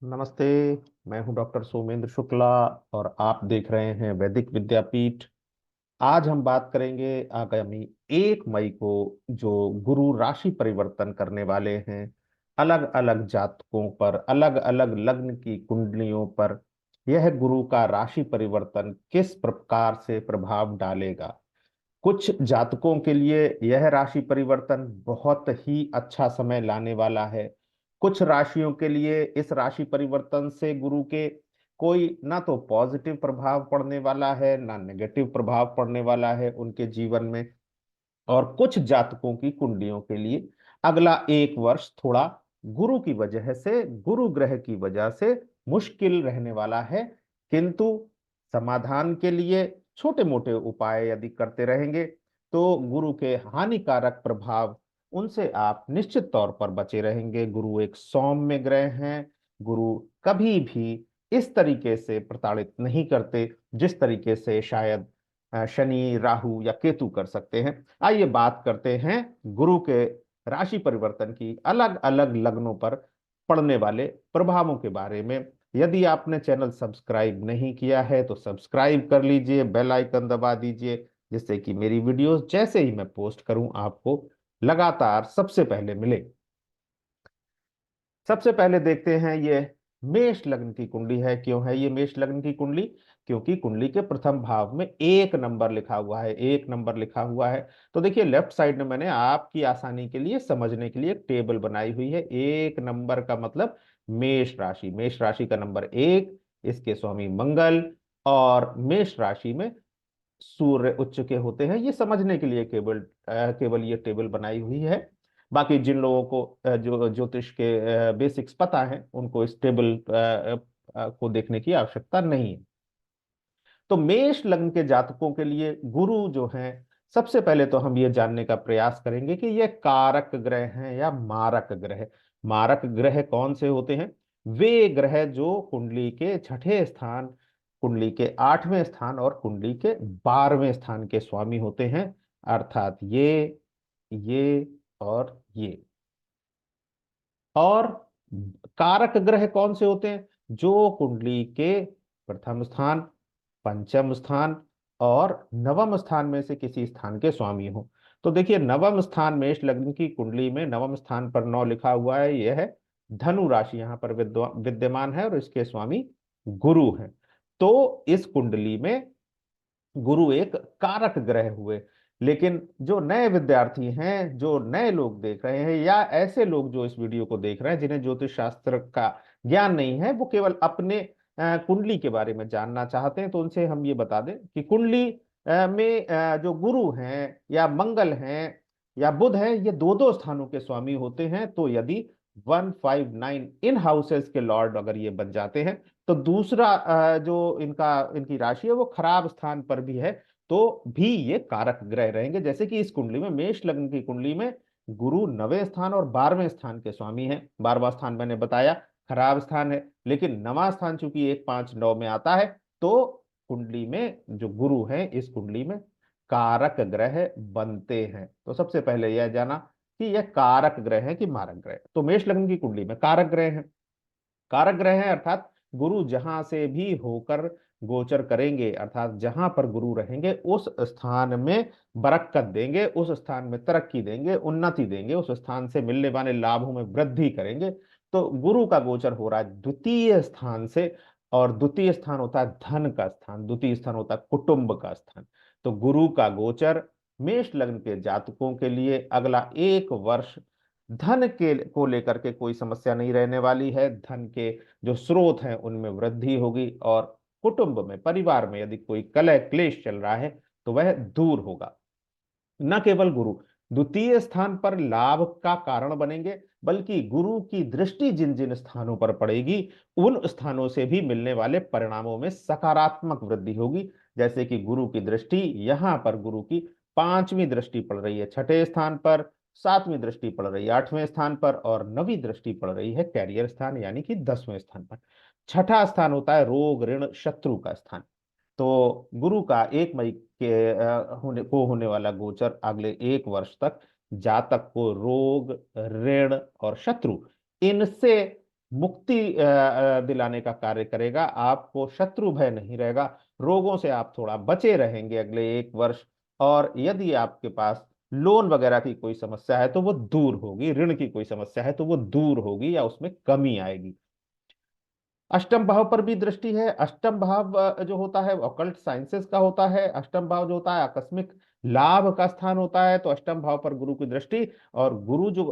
नमस्ते। मैं हूं डॉक्टर सोमेंद्र शुक्ला और आप देख रहे हैं वैदिक विद्यापीठ। आज हम बात करेंगे आगामी 1 मई को जो गुरु राशि परिवर्तन करने वाले हैं, अलग अलग जातकों पर, अलग अलग लग्न की कुंडलियों पर यह गुरु का राशि परिवर्तन किस प्रकार से प्रभाव डालेगा। कुछ जातकों के लिए यह राशि परिवर्तन बहुत ही अच्छा समय लाने वाला है। कुछ राशियों के लिए इस राशि परिवर्तन से गुरु के कोई ना तो पॉजिटिव प्रभाव पड़ने वाला है, ना नेगेटिव प्रभाव पड़ने वाला है उनके जीवन में। और कुछ जातकों की कुंडलियों के लिए अगला 1 वर्ष थोड़ा गुरु की वजह से, गुरु ग्रह की वजह से मुश्किल रहने वाला है। किंतु समाधान के लिए छोटे मोटे उपाय यदि करते रहेंगे तो गुरु के हानिकारक प्रभाव उनसे आप निश्चित तौर पर बचे रहेंगे। गुरु एक सौम्य ग्रह हैं। गुरु कभी भी इस तरीके से प्रताड़ित नहीं करते जिस तरीके से शायद शनि, राहु या केतु कर सकते हैं। आइए बात करते हैं गुरु के राशि परिवर्तन की अलग अलग लग्नों पर पड़ने वाले प्रभावों के बारे में। यदि आपने चैनल सब्सक्राइब नहीं किया है तो सब्सक्राइब कर लीजिए, बेल आइकन दबा दीजिए, जिससे कि मेरी वीडियोस जैसे ही मैं पोस्ट करूं आपको लगातार सबसे पहले मिले। सबसे पहले देखते हैं ये मेष लग्न की कुंडली है। क्यों है ये मेष लग्न की कुंडली? क्योंकि कुंडली के प्रथम भाव में 1 नंबर लिखा हुआ है, 1 नंबर लिखा हुआ है। तो देखिए लेफ्ट साइड में मैंने आपकी आसानी के लिए, समझने के लिए एक टेबल बनाई हुई है। 1 नंबर का मतलब मेष राशि, मेष राशि का नंबर 1, इसके स्वामी मंगल, और मेष राशि में सूर्य उच्च के होते हैं। ये समझने के लिए केवल ये टेबल बनाई हुई है। बाकी जिन लोगों को जो ज्योतिष के बेसिक्स पता है उनको इस टेबल को देखने की आवश्यकता नहीं है। तो मेष लग्न के जातकों के लिए गुरु जो हैं, सबसे पहले तो हम ये जानने का प्रयास करेंगे कि ये कारक ग्रह हैं या मारक ग्रह। मारक ग्रह कौन से होते हैं? वे ग्रह जो कुंडली के छठे स्थान, कुंडली के 8वें स्थान और कुंडली के 12वें स्थान के स्वामी होते हैं। अर्थात ये और ये। और कारक ग्रह कौन से होते हैं? जो कुंडली के प्रथम स्थान, पंचम स्थान और नवम स्थान में से किसी स्थान के स्वामी हो। तो देखिए नवम स्थान, मेष लग्न की कुंडली में नवम स्थान पर 9 लिखा हुआ है, यह है धनु राशि यहाँ पर विद्यमान है और इसके स्वामी गुरु हैं। तो इस कुंडली में गुरु एक कारक ग्रह हुए। लेकिन जो नए विद्यार्थी हैं, जो नए लोग देख रहे हैं, या ऐसे लोग जो इस वीडियो को देख रहे हैं जिन्हें ज्योतिष शास्त्र का ज्ञान नहीं है, वो केवल अपने कुंडली के बारे में जानना चाहते हैं, तो उनसे हम ये बता दें कि कुंडली में जो गुरु हैं या मंगल हैं या बुध हैं, ये दो दो स्थानों के स्वामी होते हैं। तो यदि 159 इन हाउसेस के लॉर्ड अगर ये बन जाते हैं तो दूसरा जो इनकी राशि है वो खराब स्थान पर भी है, तो भी ये कारक ग्रह रहेंगे। जैसे कि इस कुंडली में, मेष लग्न की कुंडली में, गुरु 9वें स्थान और 12वें स्थान के स्वामी हैं। 12वां स्थान मैंने बताया खराब स्थान है, लेकिन 9वां स्थान चूंकि 1 5 9 में आता है, तो कुंडली में जो गुरु हैं इस कुंडली में कारक ग्रह बनते हैं। तो सबसे पहले यह जाना कि यह कारक ग्रह है कि मारक ग्रह। तो मेष लग्न की कुंडली में कारक ग्रह है। कारक ग्रह है अर्थात गुरु जहां से भी होकर गोचर करेंगे, अर्थात जहां पर गुरु रहेंगे उस स्थान में बरकत देंगे, उस स्थान में तरक्की देंगे, उन्नति देंगे, उस स्थान से मिलने वाले लाभों में वृद्धि करेंगे। तो गुरु का गोचर हो रहा है द्वितीय स्थान से, और द्वितीय स्थान होता है धन का स्थान, द्वितीय स्थान होता है कुटुंब का स्थान। तो गुरु का गोचर मेष लग्न के जातकों के लिए अगला 1 वर्ष धन के को लेकर के कोई समस्या नहीं रहने वाली है। धन के जो स्रोत हैं उनमें वृद्धि होगी, और कुटुंब में, परिवार में यदि कोई कलह क्लेश चल रहा है तो वह दूर होगा। न केवल गुरु द्वितीय स्थान पर लाभ का कारण बनेंगे, बल्कि गुरु की दृष्टि जिन जिन स्थानों पर पड़ेगी उन स्थानों से भी मिलने वाले परिणामों में सकारात्मक वृद्धि होगी। जैसे कि गुरु की दृष्टि, यहां पर गुरु की 5वीं दृष्टि पड़ रही है छठे स्थान पर, 7वीं दृष्टि पड़ रही है 8वें स्थान पर, और 9वीं दृष्टि पड़ रही है कैरियर स्थान यानी कि 10वें स्थान पर। छठा स्थान होता है रोग ऋण शत्रु का स्थान। तो गुरु का 1 मई के होने वाला गोचर अगले 1 वर्ष तक जातक को रोग, ऋण और शत्रु, इनसे मुक्ति दिलाने का कार्य करेगा। आपको शत्रु भय नहीं रहेगा, रोगों से आप थोड़ा बचे रहेंगे अगले 1 वर्ष। और यदि आपके पास लोन वगैरह की कोई समस्या है तो वो दूर होगी, ऋण की कोई समस्या है तो वो दूर होगी या उसमें कमी आएगी। अष्टम भाव पर भी दृष्टि है। अष्टम भाव जो होता है ऑकल्ट साइंसेस का होता है। अष्टम भाव जो होता है आकस्मिक लाभ का स्थान होता है। तो अष्टम भाव पर गुरु की दृष्टि, और गुरु जो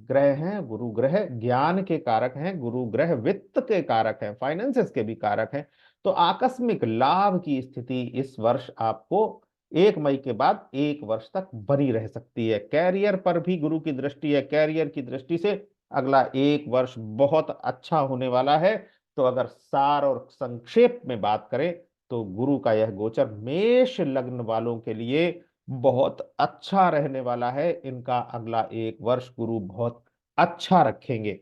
ग्रह हैं, गुरु ग्रह ज्ञान के कारक हैं, गुरु ग्रह वित्त के कारक हैं, फाइनेंसेस के भी कारक हैं। तो आकस्मिक लाभ की स्थिति इस वर्ष आपको 1 मई के बाद 1 वर्ष तक बनी रह सकती है। कैरियर पर भी गुरु की दृष्टि है। कैरियर की दृष्टि से अगला 1 वर्ष बहुत अच्छा होने वाला है। तो अगर सार और संक्षेप में बात करें तो गुरु का यह गोचर मेष लग्न वालों के लिए बहुत अच्छा रहने वाला है। इनका अगला 1 वर्ष गुरु बहुत अच्छा रखेंगे।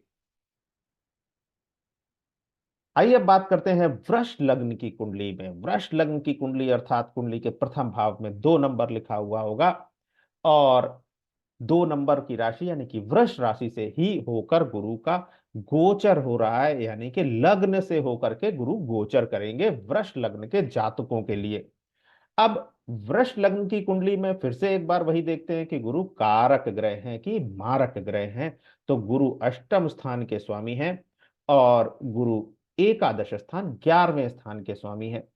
आइए अब बात करते हैं वृष लग्न की कुंडली में। वृष लग्न की कुंडली अर्थात कुंडली के प्रथम भाव में 2 नंबर लिखा हुआ होगा, और 2 नंबर की राशि यानी कि वृष राशि से ही होकर गुरु का गोचर हो रहा है, यानी कि लग्न से होकर के गुरु गोचर करेंगे वृष लग्न के जातकों के लिए। अब वृष लग्न की कुंडली में फिर से एक बार वही देखते हैं कि गुरु कारक ग्रह हैं कि मारक ग्रह हैं। तो गुरु अष्टम स्थान के स्वामी हैं, और गुरु एकादश स्थान 11वें स्थान के स्वामी हैं।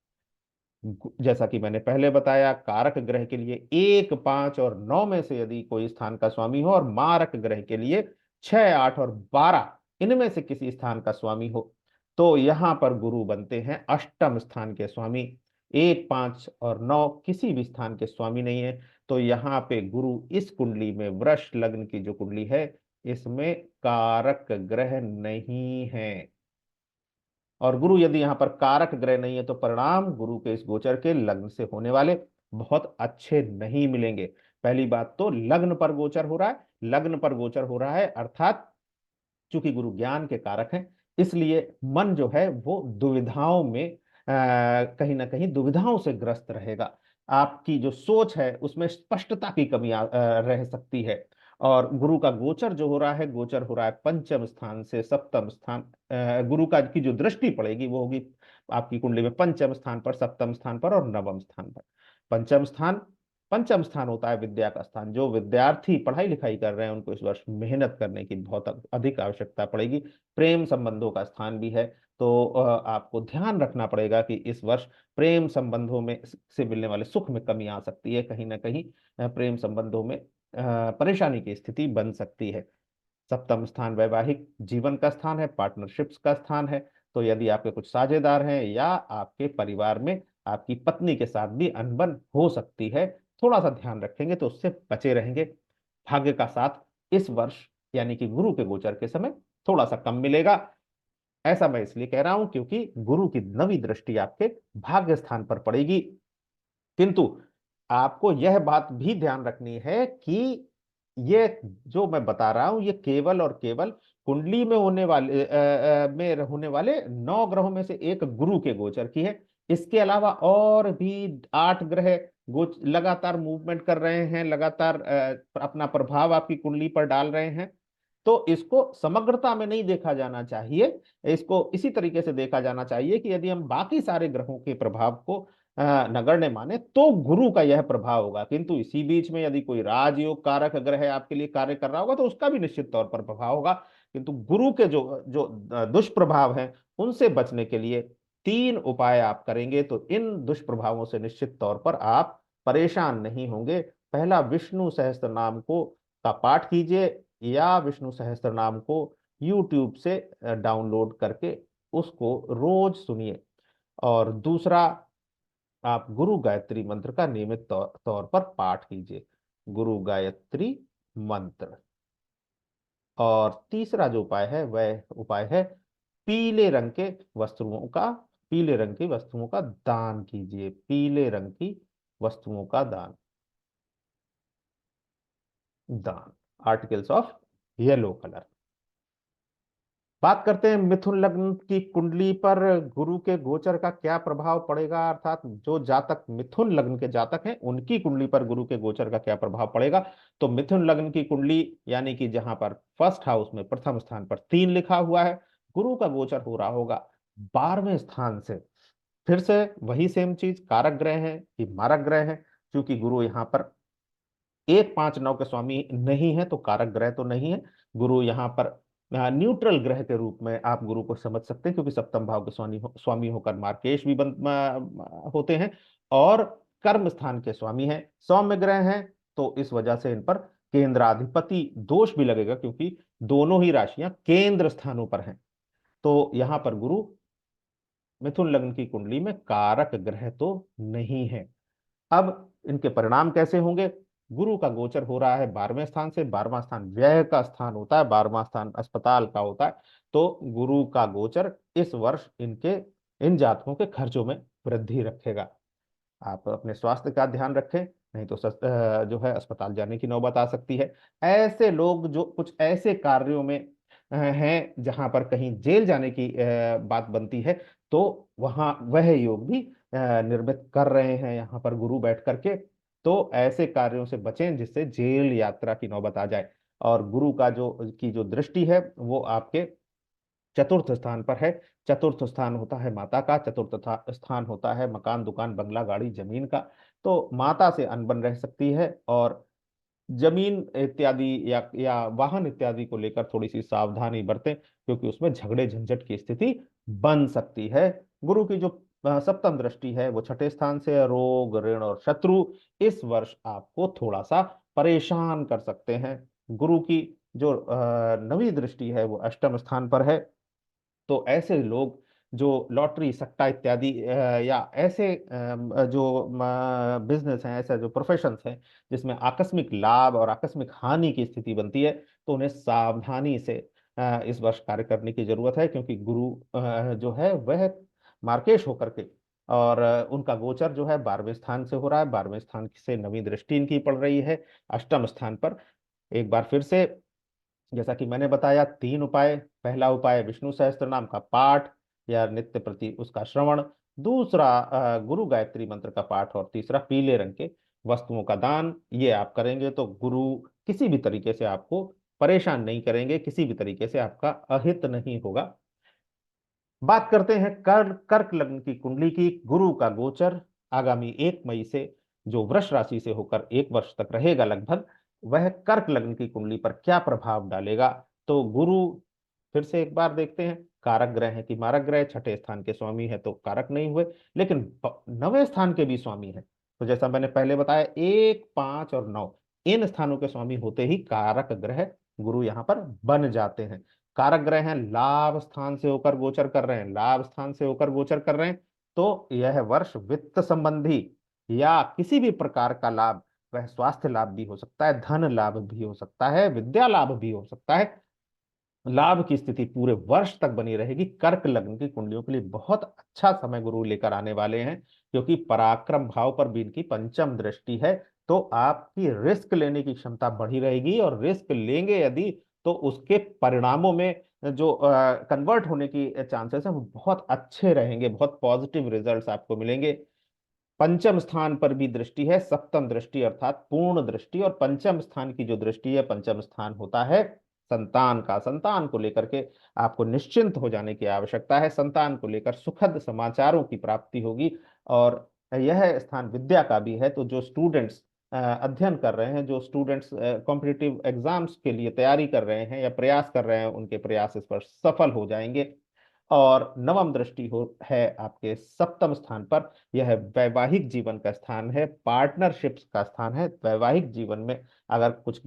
जैसा कि मैंने पहले बताया, कारक ग्रह के लिए 1, 5 और 9 में से यदि कोई स्थान का स्वामी हो, और मारक ग्रह के लिए 6, 8 और 12 इनमें से किसी स्थान का स्वामी हो, तो यहां पर गुरु बनते हैं अष्टम स्थान के स्वामी। 1, 5 और 9 किसी भी स्थान के स्वामी नहीं है। तो यहाँ पे गुरु इस कुंडली में, वृष लग्न की जो कुंडली है, इसमें कारक ग्रह नहीं है। और गुरु यदि यहाँ पर कारक ग्रह नहीं है तो परिणाम गुरु के इस गोचर के लग्न से होने वाले बहुत अच्छे नहीं मिलेंगे। पहली बात तो लग्न पर गोचर हो रहा है। लग्न पर गोचर हो रहा है अर्थात चूंकि गुरु ज्ञान के कारक हैं, इसलिए मन जो है वो दुविधाओं में, कहीं ना कहीं दुविधाओं से ग्रस्त रहेगा। आपकी जो सोच है उसमें स्पष्टता की कमी रह सकती है। और गुरु का गोचर जो हो रहा है, गोचर हो रहा है पंचम स्थान से सप्तम स्थान। गुरु का की जो दृष्टि पड़ेगी वो होगी आपकी कुंडली में पंचम स्थान पर, सप्तम स्थान पर और नवम स्थान पर। पंचम स्थान, पंचम स्थान होता है विद्या का स्थान। जो विद्यार्थी पढ़ाई लिखाई कर रहे हैं उनको इस वर्ष मेहनत करने की बहुत अधिक आवश्यकता पड़ेगी। प्रेम संबंधों का स्थान भी है। तो आपको ध्यान रखना पड़ेगा कि इस वर्ष प्रेम संबंधों में से मिलने वाले सुख में कमी आ सकती है। कहीं ना कहीं प्रेम संबंधों में परेशानी की स्थिति बन सकती है। सप्तम स्थान वैवाहिक जीवन का स्थान है, पार्टनरशिप्स का स्थान है। तो यदि आपके कुछ साझेदार हैं या आपके परिवार में आपकी पत्नी के साथ भी अनबन हो सकती है, थोड़ा सा ध्यान रखेंगे तो उससे बचे रहेंगे। भाग्य का साथ इस वर्ष यानी कि गुरु के गोचर के समय थोड़ा सा कम मिलेगा। ऐसा मैं इसलिए कह रहा हूं क्योंकि गुरु की नवी दृष्टि आपके भाग्य स्थान पर पड़ेगी। किंतु आपको यह बात भी ध्यान रखनी है कि ये जो मैं बता रहा हूं ये केवल और केवल कुंडली में होने वाले में होने वाले 9 ग्रहों में से एक गुरु के गोचर की है। इसके अलावा और भी 8 ग्रह लगातार मूवमेंट कर रहे हैं, लगातार अपना प्रभाव आपकी कुंडली पर डाल रहे हैं। तो इसको समग्रता में नहीं देखा जाना चाहिए। इसको इसी तरीके से देखा जाना चाहिए कि यदि हम बाकी सारे ग्रहों के प्रभाव को नगण्य माने तो गुरु का यह प्रभाव होगा, किंतु इसी बीच में यदि कोई राजयोग कारक ग्रह आपके लिए कार्य कर रहा होगा तो उसका भी निश्चित तौर पर प्रभाव होगा। किंतु गुरु के जो जो दुष्प्रभाव हैं उनसे बचने के लिए 3 उपाय आप करेंगे तो इन दुष्प्रभावों से निश्चित तौर पर आप परेशान नहीं होंगे। पहला, विष्णु सहस्त्र नाम को का पाठ कीजिए, या विष्णु सहस्त्र नाम को यूट्यूब से डाउनलोड करके उसको रोज सुनिए। और दूसरा, आप गुरु गायत्री मंत्र का नियमित तौर पर पाठ कीजिए, गुरु गायत्री मंत्र। और तीसरा जो उपाय है वह उपाय है पीले रंग के वस्त्रों का, पीले रंग की वस्तुओं का दान कीजिए। पीले रंग की वस्तुओं का दान, दान आर्टिकल्स ऑफ येलो कलर। बात करते हैं मिथुन लग्न की कुंडली पर गुरु के गोचर का क्या प्रभाव पड़ेगा, अर्थात जो जातक मिथुन लग्न के जातक हैं उनकी कुंडली पर गुरु के गोचर का क्या प्रभाव पड़ेगा। तो मिथुन लग्न की कुंडली यानी कि जहां पर फर्स्ट हाउस में प्रथम स्थान पर 3 लिखा हुआ है, गुरु का गोचर हो रहा होगा 12वें स्थान से। फिर से वही सेम चीज, कारक ग्रह है कि मारक ग्रह है, क्योंकि गुरु यहाँ पर 1 5 9 के स्वामी नहीं है तो कारक ग्रह तो नहीं है। गुरु यहाँ पर न्यूट्रल ग्रह के रूप में आप गुरु को समझ सकते हैं, क्योंकि सप्तम भाव के स्वामी होकर मार्केश भी होते हैं और कर्म स्थान के स्वामी हैं, सौम्य ग्रह हैं। तो इस वजह से इन पर केंद्राधिपति दोष भी लगेगा, क्योंकि दोनों ही राशियां केंद्र स्थानों पर हैं। तो यहाँ पर गुरु मिथुन लग्न की कुंडली में कारक ग्रह तो नहीं है। अब इनके परिणाम कैसे होंगे? गुरु का गोचर हो रहा है 12वें स्थान से। 12वां स्थान व्यय का स्थान होता है, 12वां स्थान अस्पताल का होता है। तो गुरु का गोचर इस वर्ष इनके इन जातकों के खर्चों में वृद्धि रखेगा। आप अपने स्वास्थ्य का ध्यान रखें, नहीं तो जो है अस्पताल जाने की नौबत आ सकती है। ऐसे लोग जो कुछ ऐसे कार्यों में हैं जहां पर कहीं जेल जाने की बात बनती है, तो वहां वह योग भी निर्मित कर रहे हैं यहाँ पर गुरु बैठ करके। तो ऐसे कार्यों से बचें जिससे जेल यात्रा की नौबत आ जाए। और गुरु का जो दृष्टि है वो आपके चतुर्थ स्थान पर है। चतुर्थ स्थान होता है माता का, चतुर्थ स्थान होता है मकान दुकान बंगला गाड़ी जमीन का। तो माता से अनबन रह सकती है, और जमीन इत्यादि या वाहन इत्यादि को लेकर थोड़ी सी सावधानी बरतें, क्योंकि उसमें झगड़े झंझट की स्थिति बन सकती है। गुरु की जो सप्तम दृष्टि है वो छठे स्थान से है। रोग ऋण और शत्रु इस वर्ष आपको थोड़ा सा परेशान कर सकते हैं। गुरु की जो नवी दृष्टि है वो अष्टम स्थान पर है। तो ऐसे लोग जो लॉटरी सट्टा इत्यादि या ऐसे जो बिजनेस हैं, ऐसे जो प्रोफेशंस हैं जिसमें आकस्मिक लाभ और आकस्मिक हानि की स्थिति बनती है, तो उन्हें सावधानी से इस वर्ष कार्य करने की जरूरत है, क्योंकि गुरु जो है वह मार्केश होकर के और उनका गोचर जो है 12वें स्थान से हो रहा है। 12वें स्थान से नवी दृष्टि इनकी पड़ रही है अष्टम स्थान पर। एक बार फिर से जैसा कि मैंने बताया, 3 उपाय। पहला उपाय विष्णु सहस्त्र नाम का पाठ या नित्य प्रति उसका श्रवण। दूसरा गुरु गायत्री मंत्र का पाठ। और तीसरा पीले रंग के वस्तुओं का दान। ये आप करेंगे तो गुरु किसी भी तरीके से आपको परेशान नहीं करेंगे, किसी भी तरीके से आपका अहित नहीं होगा। बात करते हैं कर्क लग्न की कुंडली की। गुरु का गोचर आगामी 1 मई से जो वृष राशि से होकर 1 वर्ष तक रहेगा लगभग, वह कर्क लग्न की कुंडली पर क्या प्रभाव डालेगा। तो गुरु फिर से एक बार देखते हैं, कारक ग्रह है कि मारक ग्रह। छठे स्थान के स्वामी है तो कारक नहीं हुए, लेकिन 9वें स्थान के भी स्वामी है। तो जैसा मैंने पहले बताया, 1 5 और 9 इन स्थानों के स्वामी होते ही कारक ग्रह गुरु यहाँ पर बन जाते हैं। कारक ग्रह हैं, लाभ स्थान से होकर गोचर कर रहे हैं, लाभ स्थान से होकर गोचर कर रहे हैं। तो यह वर्ष वित्त संबंधी या किसी भी प्रकार का लाभ, वह स्वास्थ्य लाभ भी हो सकता है, धन लाभ भी हो सकता है, विद्या लाभ भी हो सकता है, लाभ की स्थिति पूरे वर्ष तक बनी रहेगी। कर्क लग्न की कुंडलियों के लिए बहुत अच्छा समय गुरु लेकर आने वाले हैं, क्योंकि पराक्रम भाव पर भी इनकी पंचम दृष्टि है। तो आपकी रिस्क लेने की क्षमता बढ़ी रहेगी, और रिस्क लेंगे यदि तो उसके परिणामों में जो कन्वर्ट होने की चांसेस है वो बहुत अच्छे रहेंगे, बहुत पॉजिटिव रिजल्ट्स आपको मिलेंगे। पंचम स्थान पर भी दृष्टि है, सप्तम दृष्टि अर्थात पूर्ण दृष्टि। और पंचम स्थान की जो दृष्टि है, पंचम स्थान होता है संतान का। संतान को लेकर के आपको निश्चिंत हो जाने की आवश्यकता है। संतान को लेकर सुखद समाचारों की प्राप्ति होगी। और यह स्थान विद्या का भी है। तो जो स्टूडेंट्स अध्ययन कर रहे हैं, जो स्टूडेंट्स कॉम्पिटिटिव एग्जाम्स के लिए तैयारी कर रहे हैं या प्रयास कर रहे हैं, उनके प्रयास इस पर सफल हो जाएंगे। और नवम दृष्टि हो है आपके सप्तम स्थान पर। यह वैवाहिक जीवन का स्थान है, पार्टनरशिप्स का स्थान है। वैवाहिक जीवन में अगर कुछ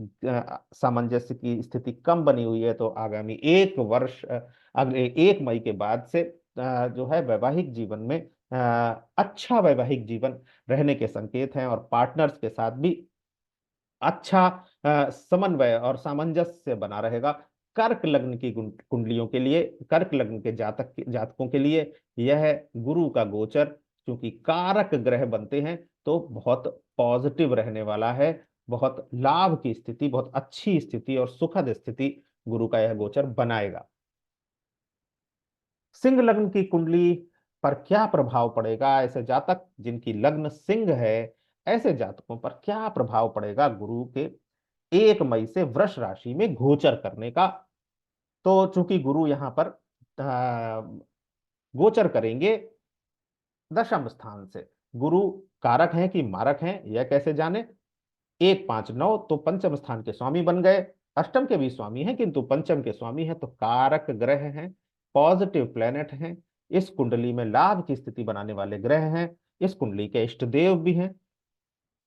सामंजस्य की स्थिति कम बनी हुई है, तो आगामी 1 वर्ष अगले 1 मई के बाद से जो है वैवाहिक जीवन में अच्छा वैवाहिक जीवन रहने के संकेत हैं। और पार्टनर्स के साथ भी अच्छा समन्वय और सामंजस्य बना रहेगा। कर्क लग्न की कुंडलियों के लिए, कर्क लग्न के जातकों के लिए यह गुरु का गोचर क्योंकि कारक ग्रह बनते हैं, तो बहुत पॉजिटिव रहने वाला है। बहुत लाभ की स्थिति, बहुत अच्छी स्थिति और सुखद स्थिति गुरु का यह गोचर बनाएगा। सिंह लग्न की कुंडली पर क्या प्रभाव पड़ेगा, ऐसे जातक जिनकी लग्न सिंह है, ऐसे जातकों पर क्या प्रभाव पड़ेगा गुरु के 1 मई से वृष राशि में गोचर करने का। तो चूंकि गुरु यहाँ पर गोचर करेंगे दशम स्थान से। गुरु कारक हैं कि मारक हैं, यह कैसे जाने? 1 5 9 तो पंचम स्थान के स्वामी बन गए। अष्टम के भी स्वामी हैं किंतु पंचम के स्वामी हैं, तो कारक ग्रह हैं, पॉजिटिव प्लेनेट हैं, इस कुंडली में लाभ की स्थिति बनाने वाले ग्रह हैं, इस कुंडली के इष्ट देव भी हैं,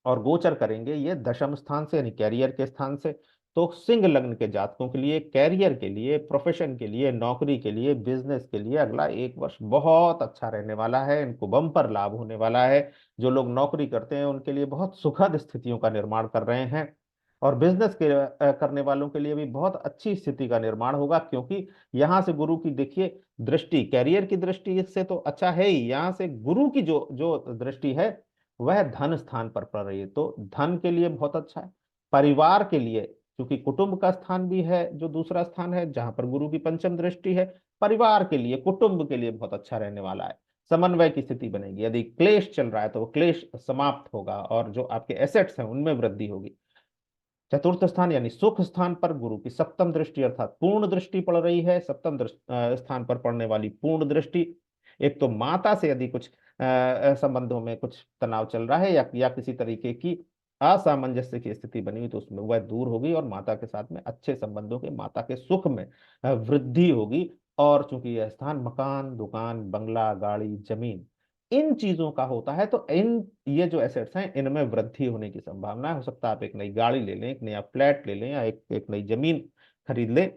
और गोचर करेंगे ये दशम स्थान से यानी कैरियर के स्थान से। तो सिंह लग्न के जातकों के लिए, कैरियर के लिए, प्रोफेशन के लिए, नौकरी के लिए, बिजनेस के लिए अगला 1 वर्ष बहुत अच्छा रहने वाला है। इनको बम्पर लाभ होने वाला है। जो लोग नौकरी करते हैं उनके लिए बहुत सुखद स्थितियों का निर्माण कर रहे हैं, और बिजनेस के करने वालों के लिए भी बहुत अच्छी स्थिति का निर्माण होगा, क्योंकि यहाँ से गुरु की देखिए दृष्टि, कैरियर की दृष्टि से तो अच्छा है ही, यहाँ से गुरु की जो जो दृष्टि है वह धन स्थान पर पड़ रही है, तो धन के लिए बहुत अच्छा है। परिवार के लिए, क्योंकि कुटुंब का स्थान भी है जो दूसरा स्थान है जहां पर गुरु की पंचम दृष्टि है, परिवार के लिए, कुटुंब के लिए बहुत अच्छा रहने वाला है। समन्वय की स्थिति बनेगी। यदि क्लेश चल रहा है तो वो क्लेश समाप्त होगा, और जो आपके एसेट्स हैं उनमें वृद्धि होगी। चतुर्थ स्थान यानी सुख स्थान पर गुरु की सप्तम दृष्टि अर्थात पूर्ण दृष्टि पड़ रही है। सप्तम स्थान पर पड़ने वाली पूर्ण दृष्टि, एक तो माता से यदि कुछ संबंधों में कुछ तनाव चल रहा है, या किसी तरीके की असामंजस्य की स्थिति बनी हुई, तो उसमें वह दूर होगी, और माता के साथ में अच्छे संबंधों के, माता के सुख में वृद्धि होगी। और चूंकि यह स्थान मकान, दुकान, बंगला, गाड़ी, जमीन, इन चीजों का होता है, तो इन ये जो एसेट्स हैं इनमें वृद्धि होने की संभावना है। हो सकता है आप एक नई गाड़ी ले लें, एक नया फ्लैट ले लें, या एक नई जमीन खरीद लें।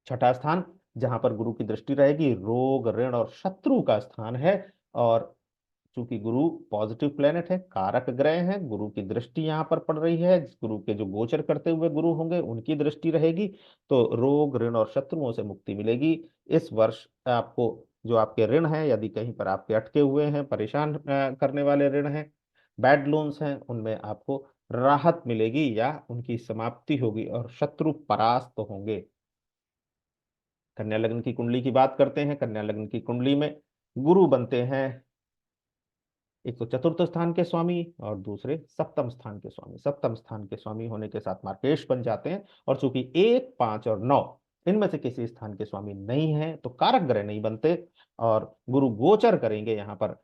छठा स्थान जहां पर गुरु की दृष्टि रहेगी, रोग, ऋण और शत्रु का स्थान है। और चूंकि गुरु पॉजिटिव प्लेनेट है, कारक ग्रह है, गुरु की दृष्टि यहाँ पर पड़ रही है, गुरु के जो गोचर करते हुए गुरु होंगे उनकी दृष्टि रहेगी, तो रोग, ऋण और शत्रुओं से मुक्ति मिलेगी। इस वर्ष आपको जो आपके ऋण हैं, यदि कहीं पर आपके अटके हुए हैं, परेशान करने वाले ऋण हैं, बैड लोन्स हैं, उनमें आपको राहत मिलेगी या उनकी समाप्ति होगी, और शत्रु परास्त होंगे। कन्या लग्न की कुंडली की बात करते हैं। कन्या लग्न की कुंडली में गुरु बनते हैं एक तो चतुर्थ स्थान के स्वामी और दूसरे सप्तम स्थान के स्वामी। सप्तम स्थान के स्वामी होने के साथ मार्केश बन जाते हैं, और चूंकि 1 5 और 9 इनमें से किसी स्थान के स्वामी नहीं है, तो कारक ग्रह नहीं बनते। और गुरु गोचर करेंगे यहाँ पर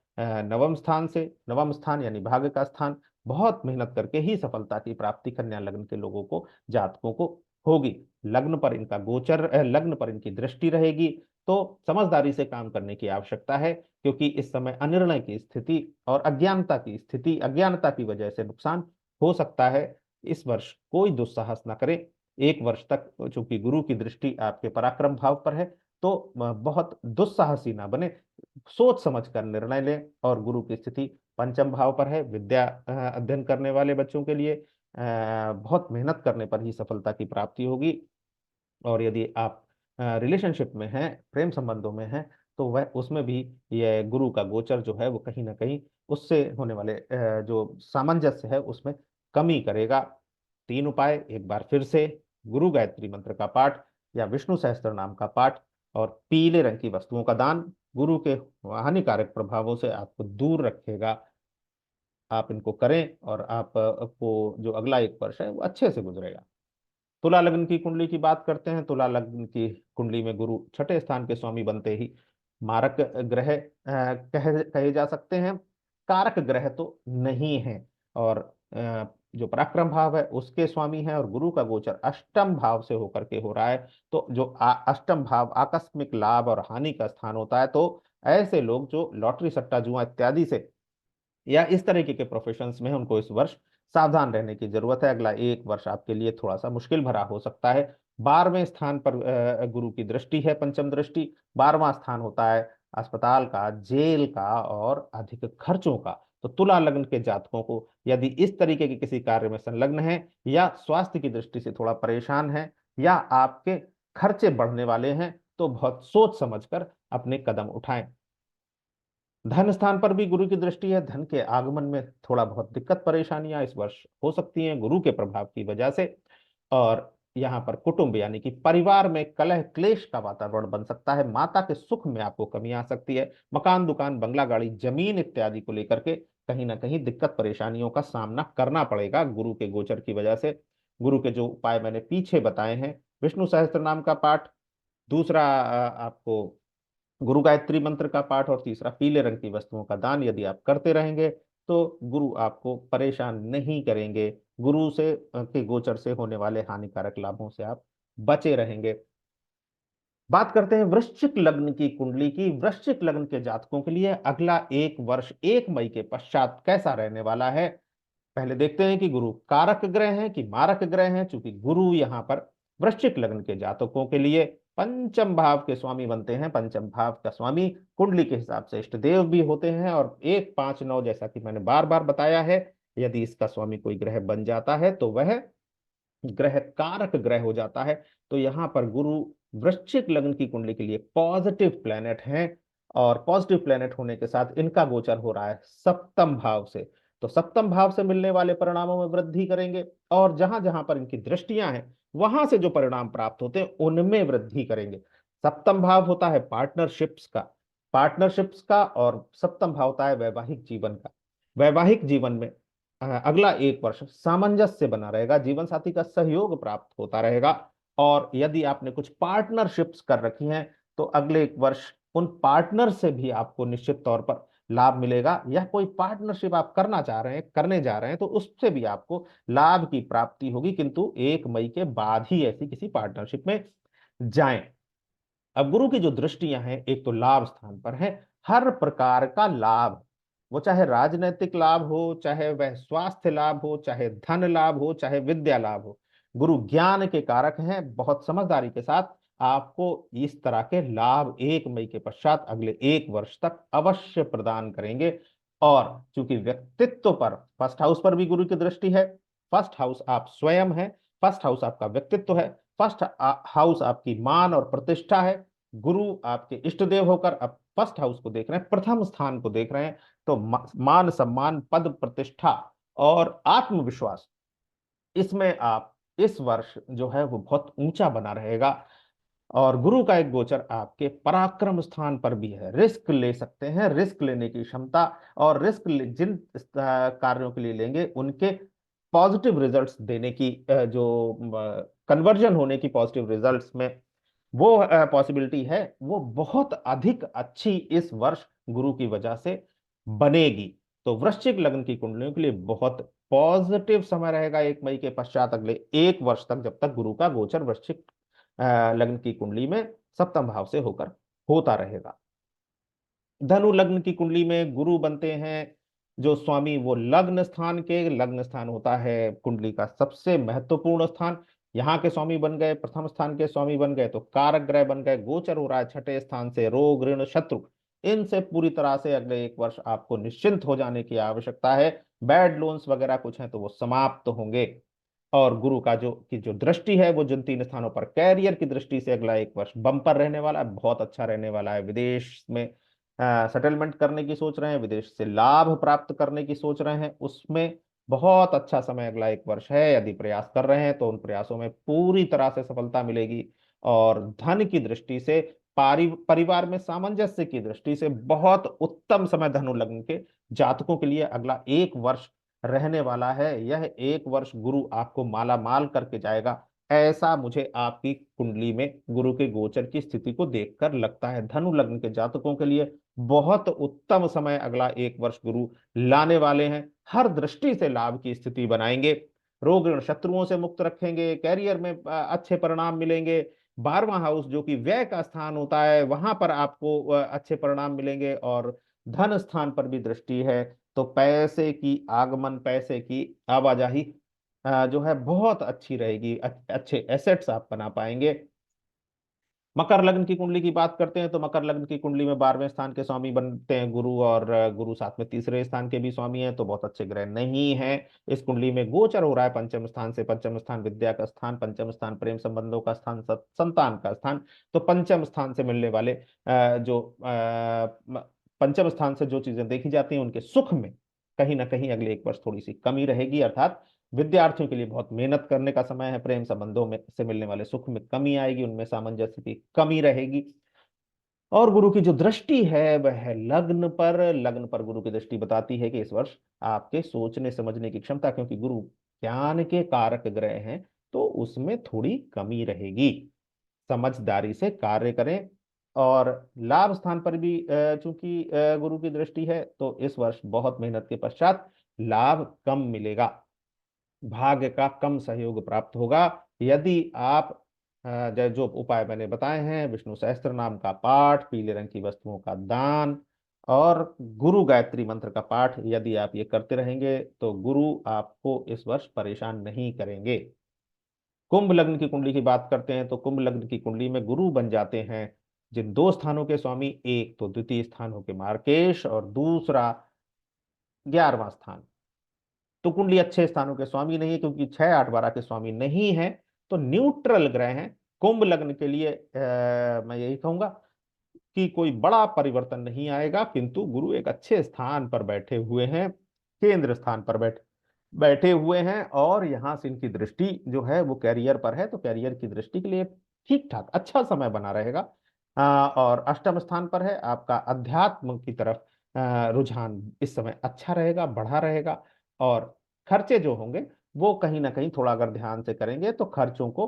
नवम स्थान से। नवम स्थान यानी भाग्य का स्थान। बहुत मेहनत करके ही सफलता की प्राप्ति कन्या लग्न के लोगों को, जातकों को होगी। लग्न पर इनका गोचर, लग्न पर इनकी दृष्टि रहेगी, तो समझदारी से काम करने की आवश्यकता है, क्योंकि इस समय अनिर्णय की स्थिति और अज्ञानता की स्थिति, अज्ञानता की वजह से नुकसान हो सकता है। इस वर्ष कोई दुस्साहस ना करें। 1 वर्ष तक चूंकि गुरु की दृष्टि आपके पराक्रम भाव पर है, तो बहुत दुस्साहसी ना बने, सोच समझ कर निर्णय लें। और गुरु की स्थिति पंचम भाव पर है, विद्या अध्ययन करने वाले बच्चों के लिए बहुत मेहनत करने पर ही सफलता की प्राप्ति होगी। और यदि आप रिलेशनशिप में हैं, प्रेम संबंधों में हैं, तो वह उसमें भी यह गुरु का गोचर जो है वो कहीं ना कहीं उससे होने वाले जो सामंजस्य है उसमें कमी करेगा। 3 उपाय एक बार फिर से: गुरु गायत्री मंत्र का पाठ या विष्णु सहस्त्र नाम का पाठ, और पीले रंग की वस्तुओं का दान गुरु के हानिकारक प्रभावों से आपको दूर रखेगा। आप इनको करें और आपको जो अगला 1 वर्ष है वो अच्छे से गुजरेगा। तुला लग्न की कुंडली की बात करते हैं। तुला लग्न की कुंडली में गुरु छठे स्थान के स्वामी बनते ही मारक ग्रह कहे जा सकते हैं। कारक ग्रह तो नहीं है, और जो पराक्रम भाव है उसके स्वामी है, और गुरु का गोचर अष्टम भाव से होकर के हो रहा है। तो जो अष्टम भाव आकस्मिक लाभ और हानि का स्थान होता है, तो ऐसे लोग जो लॉटरी, सट्टा, जुआ इत्यादि से या इस तरीके के प्रोफेशंस में हैं, उनको इस वर्ष सावधान रहने की जरूरत है। अगला 1 वर्ष आपके लिए थोड़ा सा मुश्किल भरा हो सकता है। 12वें स्थान पर गुरु की दृष्टि है, पंचम दृष्टि। 12वां स्थान होता है अस्पताल का, जेल का और अधिक खर्चों का। तो तुला लग्न के जातकों को यदि इस तरीके के किसी कार्य में संलग्न है, या स्वास्थ्य की दृष्टि से थोड़ा परेशान है, या आपके खर्चे बढ़ने वाले हैं, तो बहुत सोच समझकर अपने कदम उठाएं। धन स्थान पर भी गुरु की दृष्टि है। धन के आगमन में थोड़ा बहुत दिक्कत परेशानियां इस वर्ष हो सकती हैं गुरु के प्रभाव की वजह से। और यहाँ पर कुटुंब यानी कि परिवार में कलह क्लेश का वातावरण बन सकता है। माता के सुख में आपको कमी आ सकती है। मकान, दुकान, बंगला, गाड़ी, जमीन इत्यादि को लेकर के कहीं ना कहीं दिक्कत परेशानियों का सामना करना पड़ेगा गुरु के गोचर की वजह से। गुरु के जो उपाय मैंने पीछे बताए हैं: विष्णु सहस्त्र नाम का पाठ, दूसरा आपको गुरु गायत्री मंत्र का पाठ, और तीसरा पीले रंग की वस्तुओं का दान यदि आप करते रहेंगे तो गुरु आपको परेशान नहीं करेंगे। गुरु से के गोचर से होने वाले हानिकारक लाभों से आप बचे रहेंगे। बात करते हैं वृश्चिक लग्न की कुंडली की। वृश्चिक लग्न के जातकों के लिए अगला एक वर्ष 1 मई के पश्चात कैसा रहने वाला है। पहले देखते हैं कि गुरु कारक ग्रह हैं कि मारक ग्रह हैं। चूंकि गुरु यहाँ पर वृश्चिक लग्न के जातकों के लिए पंचम भाव के स्वामी बनते हैं। पंचम भाव का स्वामी कुंडली के हिसाब से इष्ट देव भी होते हैं, और 1 5 9 जैसा कि मैंने बार बार बताया है, यदि इसका स्वामी कोई ग्रह बन जाता है तो वह ग्रह कारक ग्रह हो जाता है। तो यहाँ पर गुरु वृश्चिक लग्न की कुंडली के लिए पॉजिटिव प्लेनेट हैं, और पॉजिटिव प्लेनेट होने के साथ इनका गोचर हो रहा है सप्तम भाव से। तो सप्तम भाव से मिलने वाले परिणामों में वृद्धि करेंगे, और जहां जहां पर इनकी दृष्टियां हैं वहां से जो परिणाम प्राप्त होते हैं उनमें वृद्धि करेंगे। सप्तम भाव होता है पार्टनरशिप्स का, और सप्तम भाव होता है वैवाहिक जीवन का। वैवाहिक जीवन में अगला एक वर्ष सामंजस्य बना रहेगा, जीवन साथी का सहयोग प्राप्त होता रहेगा। और यदि आपने कुछ पार्टनरशिप्स कर रखी हैं तो अगले एक वर्ष उन पार्टनर से भी आपको निश्चित तौर पर लाभ मिलेगा, या कोई पार्टनरशिप आप करना चाह रहे हैं, करने जा रहे हैं, तो उससे भी आपको लाभ की प्राप्ति होगी, किंतु 1 मई के बाद ही ऐसी किसी पार्टनरशिप में जाएं। अब गुरु की जो दृष्टियां हैं, एक तो लाभ स्थान पर है, हर प्रकार का लाभ, वो चाहे राजनीतिक लाभ हो, चाहे वह स्वास्थ्य लाभ हो, चाहे धन लाभ हो, चाहे विद्या लाभ हो, गुरु ज्ञान के कारक हैं। बहुत समझदारी के साथ आपको इस तरह के लाभ 1 मई के पश्चात अगले एक वर्ष तक अवश्य प्रदान करेंगे। और चूंकि व्यक्तित्व पर, फर्स्ट हाउस पर भी गुरु की दृष्टि है, फर्स्ट हाउस आप स्वयं है, फर्स्ट हाउस आपका व्यक्तित्व है, फर्स्ट हाउस आपकी मान और प्रतिष्ठा है। गुरु आपके इष्ट देव होकर अब फर्स्ट हाउस को देख रहे हैं, प्रथम स्थान को देख रहे हैं। तो मान सम्मान, पद प्रतिष्ठा और आत्मविश्वास, इसमें आप इस वर्ष जो है वो बहुत ऊंचा बना रहेगा। और गुरु का एक गोचर आपके पराक्रम स्थान पर भी है। रिस्क ले सकते हैं, रिस्क लेने की क्षमता, और रिस्क जिन कार्यों के लिए लेंगे उनके पॉजिटिव रिजल्ट्स देने की, जो कन्वर्जन होने की पॉजिटिव रिजल्ट्स में वो पॉसिबिलिटी है, वो बहुत अधिक अच्छी इस वर्ष गुरु की वजह से बनेगी। तो वृश्चिक लग्न की कुंडलियों के लिए बहुत पॉजिटिव समय रहेगा 1 मई के पश्चात अगले एक वर्ष तक, जब तक गुरु का गोचर वृश्चिक लग्न की कुंडली में सप्तम भाव से होकर होता रहेगा। धनु लग्न की कुंडली में गुरु बनते हैं जो स्वामी, वो लग्न स्थान होता है कुंडली का सबसे महत्वपूर्ण स्थान। यहाँ के स्वामी बन गए, प्रथम स्थान के स्वामी बन गए, तो कारक ग्रह बन गए। गोचर हो रहा है छठे स्थान से, रोग ऋण शत्रु इनसे पूरी तरह से अगले एक वर्ष आपको निश्चिंत हो जाने की आवश्यकता है। बैड लोन्स वगैरह कुछ हैं तो वो समाप्त होंगे। और गुरु का जो दृष्टि है वो जिन 3 स्थानों पर, कैरियर की दृष्टि से अगला एक वर्ष बम्पर रहने वाला है, बहुत अच्छा रहने वाला है। विदेश में सेटलमेंट करने की सोच रहे हैं, विदेश से लाभ प्राप्त करने की सोच रहे हैं, उसमें बहुत अच्छा समय अगला एक वर्ष है। यदि प्रयास कर रहे हैं तो उन प्रयासों में पूरी तरह से सफलता मिलेगी। और धन की दृष्टि से, परिवार में सामंजस्य की दृष्टि से बहुत उत्तम समय धनु लग्न के जातकों के लिए अगला एक वर्ष रहने वाला है। यह एक वर्ष गुरु आपको माला माल करके जाएगा, ऐसा मुझे आपकी कुंडली में गुरु के गोचर की स्थिति को देखकर लगता है। धनु लग्न के जातकों के लिए बहुत उत्तम समय अगला एक वर्ष गुरु लाने वाले हैं। हर दृष्टि से लाभ की स्थिति बनाएंगे, रोग ऋण शत्रुओं से मुक्त रखेंगे, कैरियर में अच्छे परिणाम मिलेंगे। 12वां हाउस जो कि व्यय का स्थान होता है, वहां पर आपको अच्छे परिणाम मिलेंगे। और धन स्थान पर भी दृष्टि है, तो पैसे की आगमन, पैसे की आवाजाही जो है बहुत अच्छी रहेगी, अच्छे एसेट्स आप बना पाएंगे। मकर लग्न की कुंडली की बात करते हैं तो मकर लग्न की कुंडली में 12वें स्थान के स्वामी बनते हैं गुरु, और गुरु साथ में तीसरे स्थान के भी स्वामी हैं, तो बहुत अच्छे ग्रह नहीं है। इस कुंडली में गोचर हो रहा है पंचम स्थान से। पंचम स्थान विद्या का स्थान, पंचम स्थान प्रेम संबंधों का स्थान, संतान का स्थान। तो पंचम स्थान से मिलने वाले पंचम स्थान से जो चीजें देखी जाती हैं उनके सुख में कहीं ना कहीं अगले एक वर्ष थोड़ी सी कमी रहेगी। अर्थात विद्यार्थियों के लिए बहुत मेहनत करने का समय है। प्रेम संबंधों में से मिलने वाले सुख में कमी आएगी, उनमें सामंजस्य की कमी रहेगी। और गुरु की जो दृष्टि है वह है लग्न पर। लग्न पर गुरु की दृष्टि बताती है कि इस वर्ष आपके सोचने समझने की क्षमता, क्योंकि गुरु ज्ञान के कारक ग्रह हैं, तो उसमें थोड़ी कमी रहेगी। समझदारी से कार्य करें। और लाभ स्थान पर भी चूंकि गुरु की दृष्टि है, तो इस वर्ष बहुत मेहनत के पश्चात लाभ कम मिलेगा, भाग्य का कम सहयोग प्राप्त होगा। यदि आप जो उपाय मैंने बताए हैं, विष्णु सहस्त्र नाम का पाठ, पीले रंग की वस्तुओं का दान और गुरु गायत्री मंत्र का पाठ यदि आप ये करते रहेंगे, तो गुरु आपको इस वर्ष परेशान नहीं करेंगे। कुंभ लग्न की कुंडली की बात करते हैं, तो कुंभ लग्न की कुंडली में गुरु बन जाते हैं जिन दो स्थानों के स्वामी, एक तो द्वितीय स्थान होके मार्केश और दूसरा 11वां स्थान। तो कुंडली अच्छे स्थानों के स्वामी नहीं है, क्योंकि 6, 8, 12 के स्वामी नहीं है, तो न्यूट्रल ग्रह हैं। कुंभ लग्न के लिए मैं यही कहूंगा कि कोई बड़ा परिवर्तन नहीं आएगा, किंतु गुरु एक अच्छे स्थान पर बैठे हुए हैं, केंद्र स्थान पर बैठे हुए हैं, और यहां से इनकी दृष्टि जो है वो कैरियर पर है, तो कैरियर की दृष्टि के लिए ठीक ठाक अच्छा समय बना रहेगा। और अष्टम स्थान पर है आपका अध्यात्म की तरफ, रुझान इस समय अच्छा रहेगा, बढ़ा रहेगा। और खर्चे जो होंगे वो कहीं ना कहीं थोड़ा अगर ध्यान से करेंगे तो खर्चों को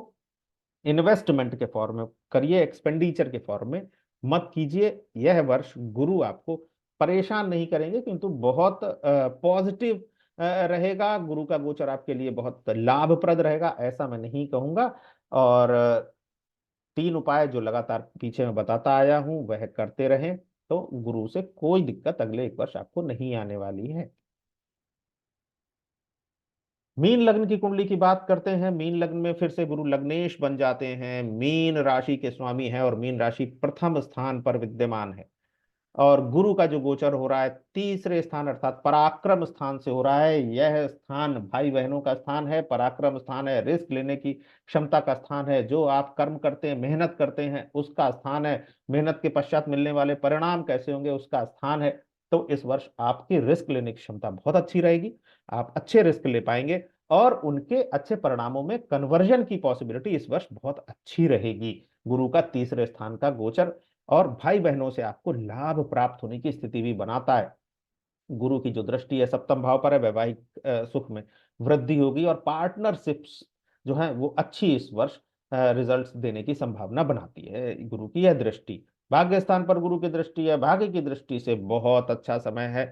इन्वेस्टमेंट के फॉर्म में करिए, एक्सपेंडिचर के फॉर्म में मत कीजिए। यह वर्ष गुरु आपको परेशान नहीं करेंगे, किंतु बहुत पॉजिटिव रहेगा। गुरु का गोचर आपके लिए बहुत लाभप्रद रहेगा, ऐसा मैं नहीं कहूंगा। और 3 उपाय जो लगातार पीछे मैं बताता आया हूं वह करते रहें, तो गुरु से कोई दिक्कत अगले एक वर्ष आपको नहीं आने वाली है। मीन लग्न की कुंडली की बात करते हैं। मीन लग्न में फिर से गुरु लग्नेश बन जाते हैं, मीन राशि के स्वामी हैं, और मीन राशि प्रथम स्थान पर विद्यमान है। और गुरु का जो गोचर हो रहा है तीसरे स्थान अर्थात पराक्रम स्थान से हो रहा है। यह स्थान भाई बहनों का स्थान है, पराक्रम स्थान है, रिस्क लेने की क्षमता का स्थान है, जो आप कर्म करते हैं, मेहनत करते हैं, उसका स्थान है, मेहनत के पश्चात मिलने वाले परिणाम कैसे होंगे उसका स्थान है। तो इस वर्ष आपकी रिस्क लेने की क्षमता बहुत अच्छी रहेगी, आप अच्छे रिस्क ले पाएंगे, और उनके अच्छे परिणामों में कन्वर्जन की पॉसिबिलिटी इस वर्ष बहुत अच्छी रहेगी। गुरु का तीसरे स्थान का गोचर और भाई बहनों से आपको लाभ प्राप्त होने की स्थिति भी बनाता है। गुरु की जो दृष्टि है सप्तम भाव पर है, वैवाहिक सुख में वृद्धि होगी, और पार्टनरशिप्स जो है वो अच्छी इस वर्ष रिजल्ट्स देने की संभावना बनाती है गुरु की यह दृष्टि। भाग्य स्थान पर गुरु की दृष्टि है, भाग्य की दृष्टि से बहुत अच्छा समय है,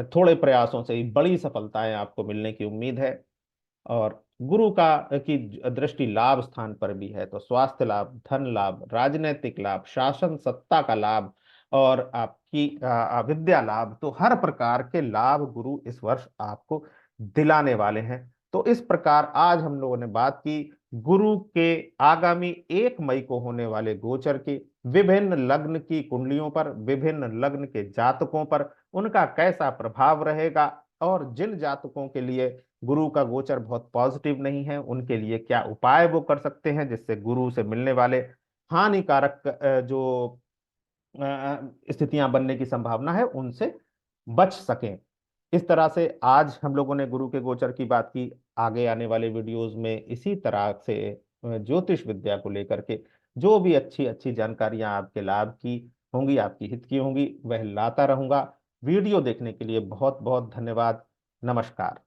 थोड़े प्रयासों से ही बड़ी सफलताएं आपको मिलने की उम्मीद है। और गुरु का की दृष्टि लाभ स्थान पर भी है, तो स्वास्थ्य लाभ, धन लाभ, राजनीतिक लाभ, शासन सत्ता का लाभ, और आपकी विद्या लाभ, तो हर प्रकार के लाभ गुरु इस वर्ष आपको दिलाने वाले हैं। तो इस प्रकार आज हम लोगों ने बात की गुरु के आगामी 1 मई को होने वाले गोचर की, विभिन्न लग्न की कुंडलियों पर, विभिन्न लग्न के जातकों पर उनका कैसा प्रभाव रहेगा, और जिन जातकों के लिए गुरु का गोचर बहुत पॉजिटिव नहीं है उनके लिए क्या उपाय वो कर सकते हैं जिससे गुरु से मिलने वाले हानिकारक जो स्थितियां बनने की संभावना है उनसे बच सकें। इस तरह से आज हम लोगों ने गुरु के गोचर की बात की। आगे आने वाले वीडियोस में इसी तरह से ज्योतिष विद्या को लेकर के जो भी अच्छी अच्छी जानकारियां आपके लाभ की होंगी, आपकी हित की होंगी, वह लाता रहूंगा। वीडियो देखने के लिए बहुत बहुत धन्यवाद। नमस्कार।